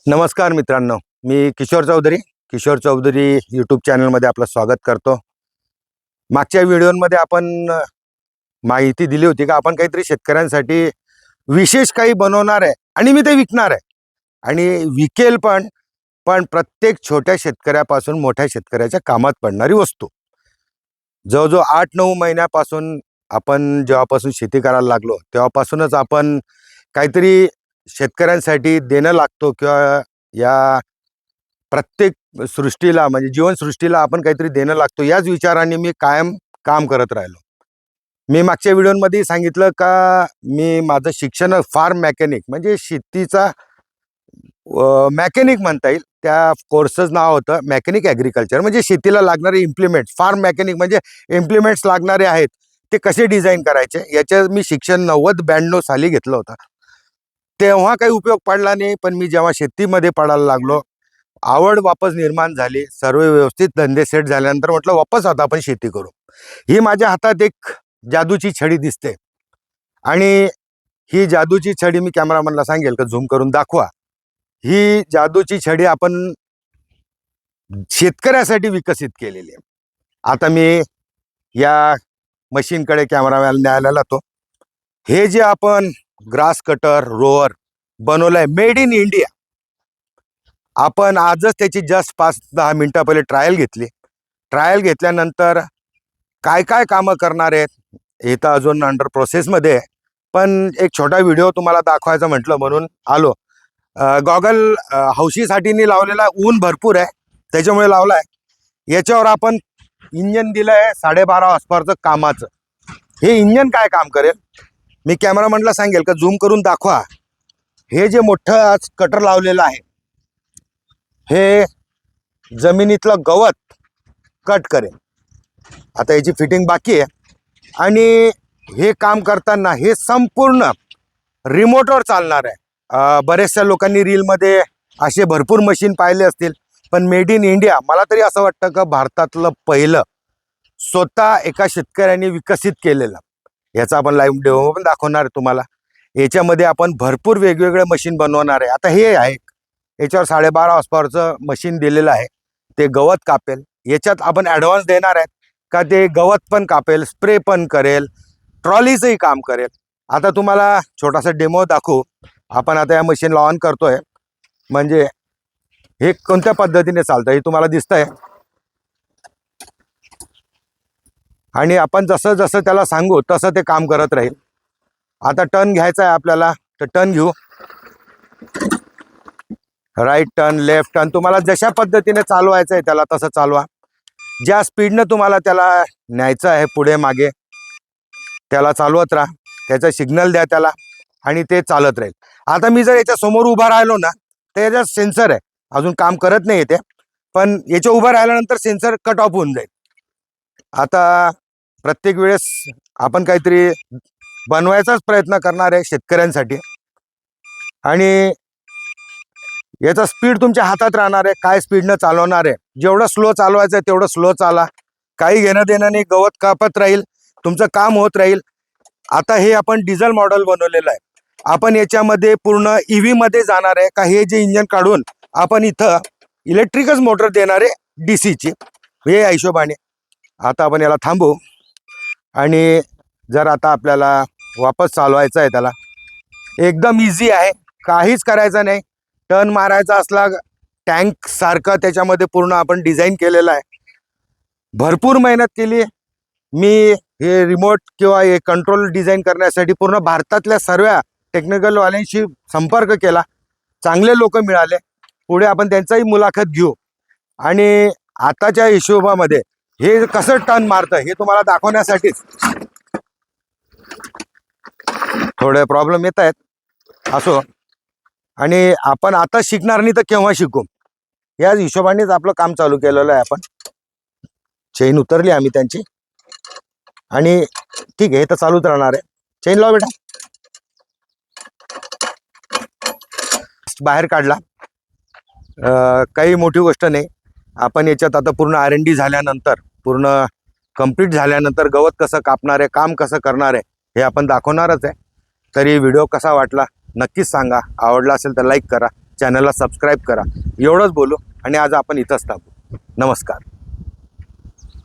नमस्कार मित्रांनो, मी किशोर चौधरी यूट्यूब चॅनलमध्ये आपलं स्वागत करतो. मागच्या व्हिडिओमध्ये आपण माहिती दिली होती का आपण काहीतरी शेतकऱ्यांसाठी विशेष काही बनवणार आहे आणि मी ते विकणार आहे आणि विकेल पण. पण प्रत्येक छोट्या शेतकऱ्यापासून मोठ्या शेतकऱ्याच्या कामात पडणारी वस्तू. जवळजवळ 8-9 महिन्यापासून आपण जेव्हापासून शेती करायला लागलो तेव्हापासूनच आपण काहीतरी शेतकऱ्यांसाठी देणं लागतो किंवा या प्रत्येक सृष्टीला म्हणजे जीवनसृष्टीला आपण काहीतरी देणं लागतो याच विचाराने मी कायम काम करत राहिलो. मी मागच्या व्हिडिओमध्ये सांगितलं का मी माझं शिक्षण फार्म मेकॅनिक म्हणजे शेतीचा मेकॅनिक म्हणता येईल. त्या कोर्सचं नाव होतं मेकॅनिक ॲग्रिकल्चर. म्हणजे शेतीला लागणारे इम्प्लिमेंट्स, फार्म मेकॅनिक म्हणजे इम्प्लिमेंट्स लागणारे आहेत ते कसे डिझाईन करायचे याचं मी शिक्षण 90-92 साली घेतलं होतं. तेव्हा काही उपयोग पडला नाही, पण मी जेव्हा शेतीमध्ये पडायला लागलो आवड वापस निर्माण झाली. सर्व व्यवस्थित धंदे सेट झाल्यानंतर म्हटलं वापस आता आपण शेती करू. ही माझ्या हातात एक जादूची छडी दिसते आणि ही जादूची छडी मी कॅमेरामनला सांगेल का झूम करून दाखवा. ही जादूची छडी आपण शेतकऱ्यासाठी विकसित केलेली आहे. आता मी या मशीनकडे कॅमेरामॅन न्यायला लागतो. हे जे आपण ग्रास कटर रोअर बनवलंय मेड इन इंडिया, आपण आजच त्याची जस्ट 5-10 मिनिटं पहिले ट्रायल घेतली. ट्रायल घेतल्यानंतर काय काय कामं करणार आहेत हे तर अजून अंडर प्रोसेसमध्ये आहे, पण एक छोटा व्हिडिओ तुम्हाला दाखवायचा म्हटलं म्हणून आलो. गॉगल हौशीसाठी लावलेला, ऊन भरपूर आहे त्याच्यामुळे लावला आहे. याच्यावर आपण इंजन दिलं आहे 12.5 हॉर्सपावरचं कामाचं. हे इंजन काय काम करेल मी कॅमेरामॅनला सांगेल का झूम करून दाखवा. हे जे मोठं आज कटर लावलेलं आहे हे जमिनीतलं गवत कट करेल. आता याची फिटिंग बाकी आहे आणि हे काम करताना हे संपूर्ण रिमोटवर चालणार आहे. बऱ्याचशा लोकांनी रीलमध्ये असे भरपूर मशीन पाहिले असतील, पण मेड इन इंडिया मला तरी असं वाटतं का भारतातलं पहिलं स्वतः एका शेतकऱ्याने विकसित केलेलं. याचा आपण लाईव्ह डेमो पण दाखवणार आहे तुम्हाला. याच्यामध्ये आपण भरपूर वेगवेगळे मशीन बनवणार आहे. आता हे आहे याच्यावर 12.5 हॉर्सपावरचं मशीन दिलेलं आहे. ते गवत कापेल. याच्यात आपण ॲडव्हान्स देणार आहेत का ते गवत पण कापेल, स्प्रे पण करेल, ट्रॉलीचंही काम करेल. आता तुम्हाला छोटासा डेमो दाखवू. आपण आता या मशीनला ऑन करतोय म्हणजे हे कोणत्या पद्धतीने चालतं हे तुम्हाला दिसतंय आणि आपण जसं जसं त्याला सांगू तसं ते काम करत राहील. आता टर्न घ्यायचा आहे आपल्याला तर टर्न घेऊ. राईट टर्न, लेफ्ट टर्न, तुम्हाला जशा पद्धतीने चालवायचं आहे त्याला तसं चालवा. ज्या स्पीडनं तुम्हाला त्याला न्यायचं आहे पुढे मागे त्याला चालवत राहा. त्याचा सिग्नल द्या त्याला आणि ते चालत राहील. आता मी जर याच्या समोर उभा राहिलो ना तर याच्यात सेन्सर आहे, अजून काम करत नाही येते, पण याच्या उभं राहिल्यानंतर सेन्सर कट ऑफ होऊन जाईल. आता प्रत्येक वेळेस आपण काहीतरी बनवायचाच प्रयत्न करणार आहे शेतकऱ्यांसाठी आणि याचा स्पीड तुमच्या हातात राहणार आहे. काय स्पीडनं चालवणार आहे, जेवढं स्लो चालवायचं आहे तेवढं स्लो चाला. काही घेणं देणं नाही, गवत कापत राहील, तुमचं काम होत राहील. आता हे आपण डिझेल मॉडेल बनवलेलं आहे. आपण याच्यामध्ये पूर्ण EV मध्ये जाणार आहे का हे जे इंजन काढून आपण इथं इलेक्ट्रिकच मोटर देणार आहे DC ची. हे हिशोबाने आता आपण याला थांबू आणि जर आता आपल्याला वापस चालवायचं आहे त्याला एकदम इझी आहे, काहीच करायचं नाही. टर्न मारायचा असला टँक सारखं त्याच्यामध्ये पूर्ण आपण डिझाईन केलेलं आहे. भरपूर मेहनत केली मी हे रिमोट किंवा हे कंट्रोल डिझाईन करण्यासाठी. पूर्ण भारतातल्या सर्व टेक्निकलवाल्यांशी संपर्क केला, चांगले लोक मिळाले. पुढे आपण त्यांचाही मुलाखत घेऊ आणि आताच्या हिशोबामध्ये हे कसं टर्न मारतं हे तुम्हाला दाखवण्यासाठीच थोडे प्रॉब्लेम येत आहेत असो. आणि आपण आता शिकणार नाही तर केव्हा शिकू याच हिशोबानेच आपलं काम चालू केलेलं आहे आपण. चेन उतरली आम्ही त्यांची आणि ठीक आहे हे तर चालूच राहणार आहे. चेन लाव बेटा. बाहेर काढला, काही मोठी गोष्ट नाही. आपण याच्यात आता पूर्ण R&D झाल्यानंतर, पूर्ण कंप्लीट झाल्यानंतर गवत कसं कापणार आहे, काम कसं करणार आहे हे आपण दाखवणारच आहे. तरी व्हिडिओ कसा वाटला नक्कीच सांगा. आवडला असेल तर लाईक करा, चॅनलला सबस्क्राईब करा. एवढंच बोलू आणि आज आपण इथंच थांबू. नमस्कार.